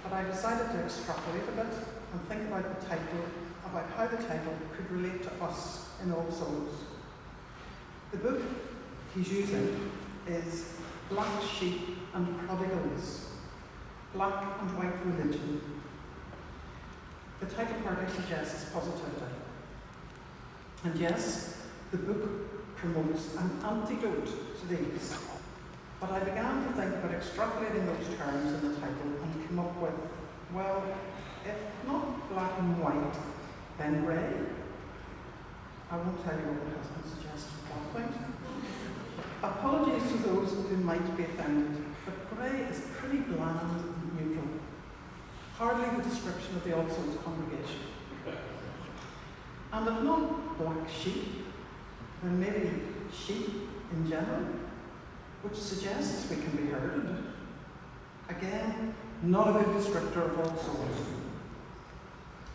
but I decided to extrapolate a bit and think about how the title could relate to us in All Souls. The book he's using is Black Sheep and Prodigals, Black and White Religion. The title partly suggests positivity. And yes, the book promotes an antidote to these. But I began to think about extrapolating those terms in the title and came up with, well, if not black and white, then grey. I won't tell you what my husband suggested at that point. Apologies to those who might be offended, but grey is pretty bland and neutral. Hardly the description of the All Souls congregation. And if not black sheep, then maybe sheep in general, which suggests we can be herded. Again, not a good descriptor of All Souls.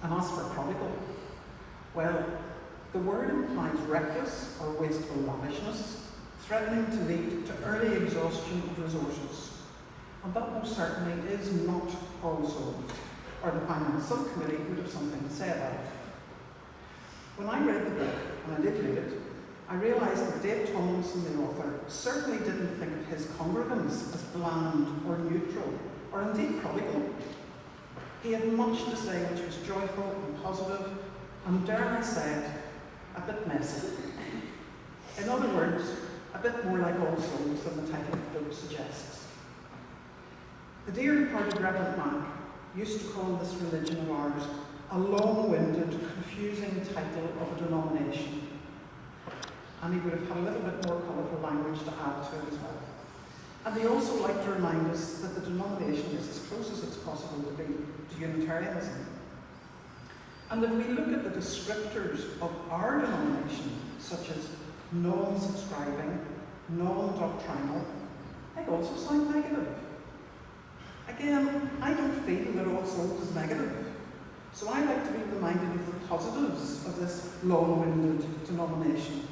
And as for prodigal, well, the word implies reckless or wasteful lavishness, threatening to lead to early exhaustion of resources. And that most certainly is not All Souls, or the finance subcommittee would have something to say about it. When I read the book, and I did read it, I realised that Dave Tomlinson, the author, certainly didn't think of his congregants as bland or neutral, or indeed prodigal. He had much to say which was joyful and positive, and dare I say it, a bit messy. In other words, a bit more like All Souls than the title of the book suggests. The dear departed Reverend Mac used to call this religion of ours a long-winded, confusing title of a denomination. And he would have had a little bit more colourful language to add to it as well. And he also liked to remind us that the denomination is as close as it's possible to be to Unitarianism. And if we look at the descriptors of our denomination, such as non-subscribing, non-doctrinal, they also sound negative. Again, I don't feel that All Souls is negative. So I like to be reminded of the positives of this long-winded denomination,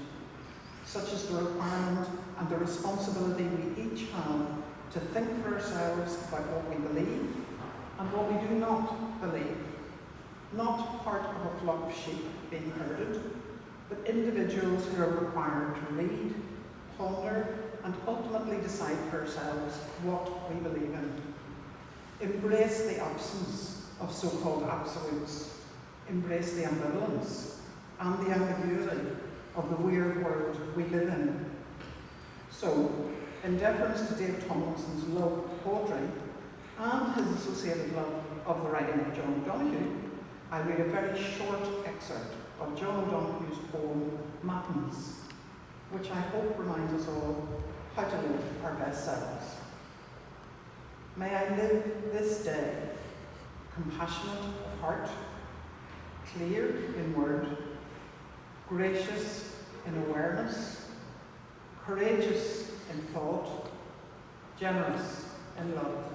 such as the requirement and the responsibility we each have to think for ourselves about what we believe and what we do not believe. Not part of a flock of sheep being herded, but individuals who are required to read, ponder, and ultimately decide for ourselves what we believe in. Embrace the absence of so-called absolutes. Embrace the ambivalence and the ambiguity of the weird world we live in. So, in deference to Dave Tomlinson's love of poetry and his associated love of the writing of John O'Donoghue, I read a very short excerpt of John O'Donoghue's poem, Matins, which I hope reminds us all how to live our best selves. May I live this day compassionate of heart, clear in word, gracious in awareness, courageous in thought, generous in love.